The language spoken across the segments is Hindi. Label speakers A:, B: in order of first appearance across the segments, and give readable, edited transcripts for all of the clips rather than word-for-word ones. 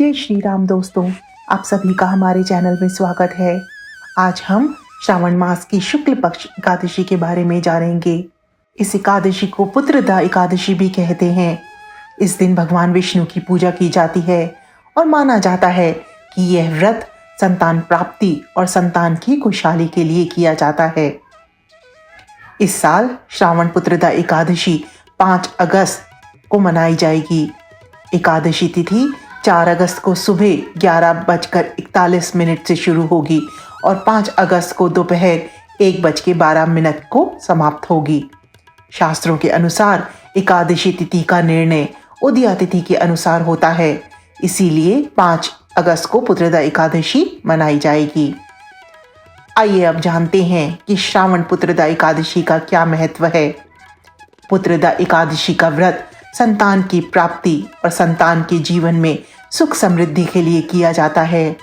A: जय श्री राम दोस्तों, आप सभी का हमारे चैनल में स्वागत है। आज हम श्रावण मास की शुक्ल पक्ष एकादशी के बारे में जानेंगे। इस एकादशी को पुत्रदा एकादशी भी कहते हैं। इस दिन भगवान विष्णु की पूजा की जाती है और माना जाता है कि यह व्रत संतान प्राप्ति और संतान की खुशहाली के लिए किया जाता है। इस साल श्रावण पुत्रदा एकादशी 5 अगस्त को मनाई जाएगी। एकादशी तिथि 4 अगस्त को सुबह 11:41 से शुरू होगी और 5 अगस्त को दोपहर 1:12 को समाप्त होगी। शास्त्रों के अनुसार एकादशी तिथि का निर्णय उदया तिथि के अनुसार होता है, इसीलिए 5 अगस्त को पुत्रदा एकादशी मनाई जाएगी। आइए अब जानते हैं कि श्रावण पुत्रदा एकादशी का क्या महत्व है। पुत्रदा एकादशी का व्रत संतान की प्राप्ति और संतान के जीवन में सुख समृद्धि के लिए किया जाता है।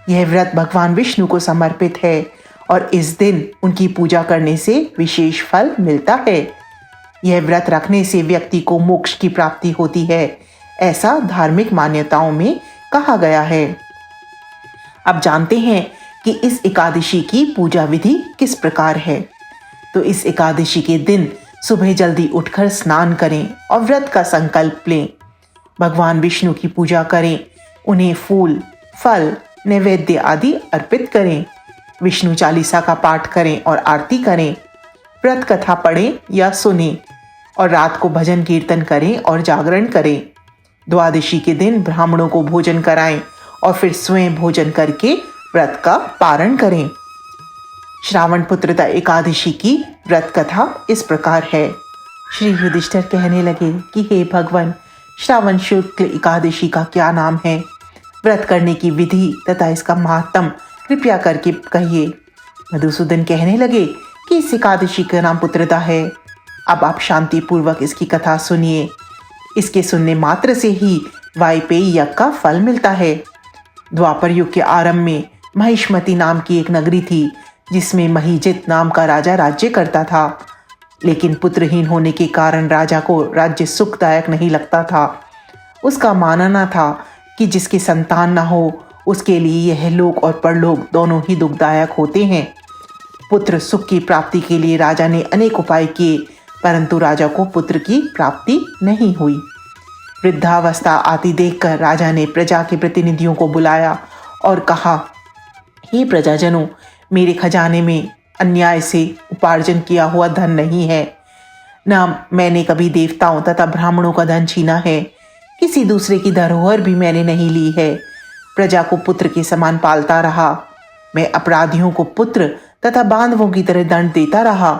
A: यह व्रत भगवान विष्णु को समर्पित है और इस दिन उनकी पूजा करने से विशेष फल मिलता है। यह व्रत रखने से व्यक्ति को मोक्ष की प्राप्ति होती है, ऐसा धार्मिक मान्यताओं में कहा गया है। अब जानते हैं कि इस एकादशी की पूजा विधि किस प्रकार है। तो इस एकादशी के दिन सुबह जल्दी उठकर स्नान करें और व्रत का संकल्प लें। भगवान विष्णु की पूजा करें, उन्हें फूल, फल, नैवेद्य आदि अर्पित करें। विष्णु चालीसा का पाठ करें और आरती करें। व्रत कथा पढ़ें या सुनें और रात को भजन कीर्तन करें और जागरण करें। द्वादशी के दिन ब्राह्मणों को भोजन कराएं और फिर स्वयं भोजन करके व्रत का पारण करें। श्रावण पुत्रदा एकादशी की व्रत कथा इस प्रकार है। श्री युधिष्ठिर कहने लगे कि हे भगवान, श्रावण शुक्ल एकादशी का क्या नाम है? व्रत करने की विधि तथा इसका महात्म कृपया करके कहिए। मधुसूदन कहने लगे कि इस एकादशी का नाम पुत्रदा है। अब आप शांति पूर्वक इसकी कथा सुनिए। इसके सुनने मात्र से ही वायपेय यज्ञ का फल मिलता है। द्वापर युग के आरंभ में महिष्मति नाम की एक नगरी थी, जिसमें महीजित नाम का राजा राज्य करता था। लेकिन पुत्रहीन होने के कारण राजा को राज्य सुखदायक नहीं लगता था। उसका मानना था कि जिसकी संतान न हो उसके लिए यह लोक और परलोक दोनों ही दुखदायक होते हैं। पुत्र सुख की प्राप्ति के लिए राजा ने अनेक उपाय किए, परंतु राजा को पुत्र की प्राप्ति नहीं हुई। वृद्धावस्था आती देखकर राजा ने प्रजा के प्रतिनिधियों को बुलाया और कहा, हे प्रजाजनों, मेरे खजाने में अन्याय से उपार्जन किया हुआ धन नहीं है। न मैंने कभी देवताओं तथा ब्राह्मणों का धन छीना है। किसी दूसरे की धरोहर भी मैंने नहीं ली है। प्रजा को पुत्र के समान पालता रहा। मैं अपराधियों को पुत्र तथा बांधवों की तरह दंड देता रहा।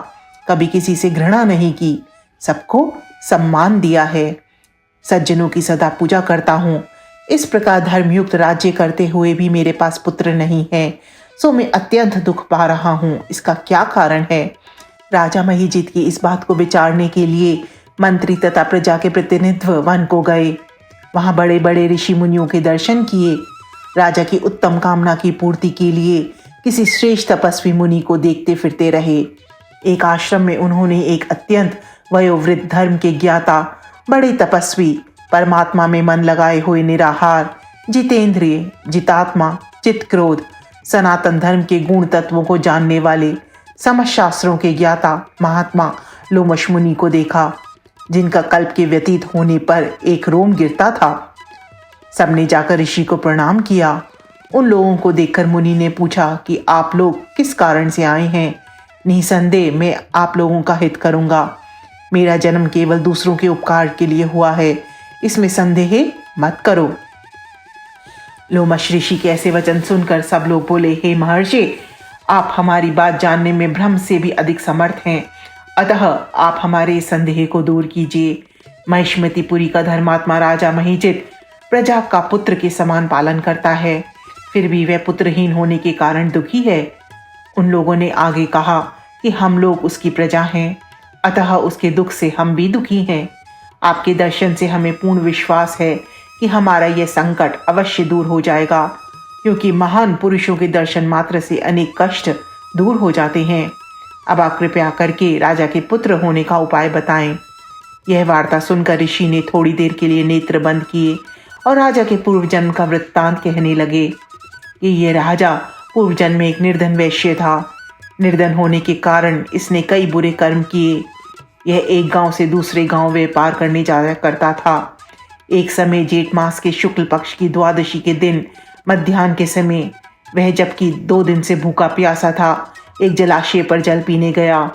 A: कभी किसी से घृणा नहीं की, सबको सम्मान दिया है। सज्जनों की सदा पूजा करता हूँ। इस प्रकार धर्मयुक्त राज्य करते हुए भी मेरे पास पुत्र नहीं है, सो मैं अत्यंत दुख पा रहा हूँ। इसका क्या कारण है? राजा महीजित की इस बात को विचारने के लिए मंत्री तथा प्रजा के प्रतिनिधि वन को गए। वहां बड़े बड़े ऋषि मुनियों के दर्शन किए। राजा की उत्तम कामना की पूर्ति के लिए किसी श्रेष्ठ तपस्वी मुनि को देखते फिरते रहे। एक आश्रम में उन्होंने एक अत्यंत वयोवृद्ध धर्म के ज्ञाता, बड़े तपस्वी, परमात्मा में मन लगाए हुए निराहार, जितेंद्रिय, जितात्मा, चित क्रोध, सनातन धर्म के गुण तत्वों को जानने वाले, समस्त शास्त्रों के ज्ञाता महात्मा लोमश मुनि को देखा, जिनका कल्प के व्यतीत होने पर एक रोम गिरता था। सबने जाकर ऋषि को प्रणाम किया। उन लोगों को देखकर मुनि ने पूछा कि आप लोग किस कारण से आए हैं? निसंदेह मैं आप लोगों का हित करूंगा। मेरा जन्म केवल दूसरों के उपकार के लिए हुआ है, इसमें संदेह मत करो। लोमश ऋषि के ऐसे वचन सुनकर सब लोग बोले, हे महर्षि, आप हमारी बात जानने में ब्रह्म से भी अधिक समर्थ हैं, अतः आप हमारे संदेह को दूर कीजिए। महिष्मतिपुरी का धर्मात्मा राजा महीजित प्रजा का पुत्र के समान पालन करता है, फिर भी वह पुत्रहीन होने के कारण दुखी है। उन लोगों ने आगे कहा कि हम लोग उसकी प्रजा हैं, अतः उसके दुख से हम भी दुखी हैं। आपके दर्शन से हमें पूर्ण विश्वास है कि हमारा यह संकट अवश्य दूर हो जाएगा, क्योंकि महान पुरुषों के दर्शन मात्र से अनेक कष्ट दूर हो जाते हैं। अब आप कृपया करके राजा के पुत्र होने का उपाय बताएं। यह वार्ता सुनकर ऋषि ने थोड़ी देर के लिए नेत्र बंद किए और राजा के पूर्व जन्म का वृत्तांत कहने लगे कि ये राजा पूर्व जन्म में एक निर्धन वैश्य था। निर्धन होने के कारण इसने कई बुरे कर्म किए। यह एक गांव से दूसरे गांव व्यापार करने जाया करता था। एक समय जेठ मास के शुक्ल पक्ष की द्वादशी के दिन मध्याह्न के समय वह जबकि 2 दिन से भूखा प्यासा था, एक जलाशय पर जल पीने गया।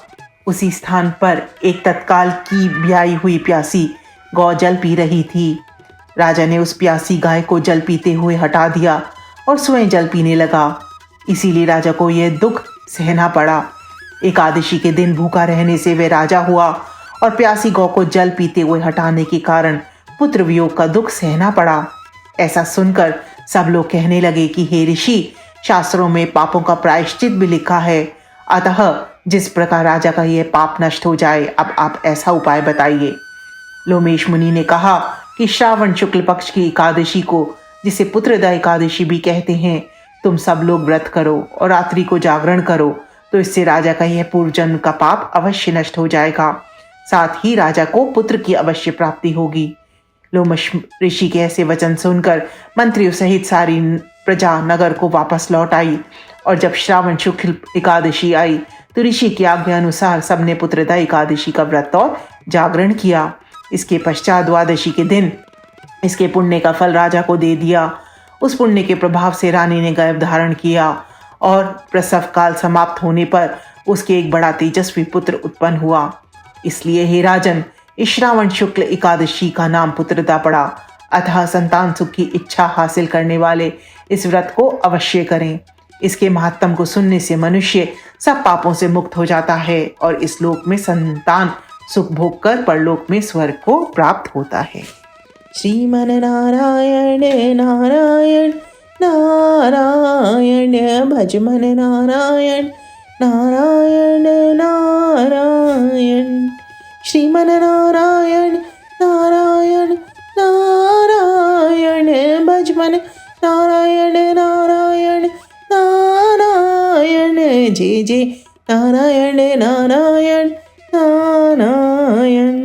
A: उसी स्थान पर एक तत्काल की ब्याई हुई प्यासी गौ जल पी रही थी। राजा ने उस प्यासी गाय को जल पीते हुए हटा दिया और स्वयं जल पीने लगा। इसीलिए राजा को यह दुख सहना पड़ा। एकादशी के दिन भूखा रहने से वह राजा हुआ और प्यासी गौ को जल पीते हुए हटाने के कारण पुत्र वियोग का दुख सहना पड़ा। ऐसा सुनकर सब लोग कहने लगे कि हे ऋषि, शास्त्रों में पापों का प्रायश्चित भी लिखा है, अतः जिस प्रकार राजा का यह पाप नष्ट हो जाए, अब आप ऐसा उपाय बताइए। लोमेश मुनि ने कहा कि श्रावण शुक्ल पक्ष की एकादशी को, जिसे पुत्रदा एकादशी भी कहते हैं, तुम सब लोग व्रत करो और रात्रि को जागरण करो, तो इससे राजा का यह पूर्व जन्म का पाप अवश्य नष्ट हो जाएगा। साथ ही राजा को पुत्र की अवश्य प्राप्ति होगी। लोमश ऋषि के ऐसे वचन सुनकर मंत्रियों सहित सारी प्रजा नगर को वापस लौट आई और जब श्रावण शुक्ल एकादशी आई तो ऋषि की आज्ञा अनुसार सबने पुत्रदा एकादशी का व्रत और जागरण किया। इसके पश्चात द्वादशी के दिन इसके पुण्य का फल राजा को दे दिया। उस पुण्य के प्रभाव से रानी ने गर्भ धारण किया और प्रसव काल समाप्त होने पर उसके एक बड़ा तेजस्वी पुत्र उत्पन्न हुआ। इसलिए हे राजन, इस श्रावण शुक्ल एकादशी का नाम पुत्रदा पड़ा। अतः संतान सुख की इच्छा हासिल करने वाले इस व्रत को अवश्य करें। इसके महात्म को सुनने से मनुष्य सब पापों से मुक्त हो जाता है और इस लोक में संतान सुख भोग कर परलोक में स्वर्ग को प्राप्त होता है। श्रीमन नारायण नारायण नारायण, भज मन नारायण नारायण नारायण। श्रीमन नारायण नारायण नारायण, भज मन नारायण नारायण नारायण। जय जय नारायण नारायण नारायण।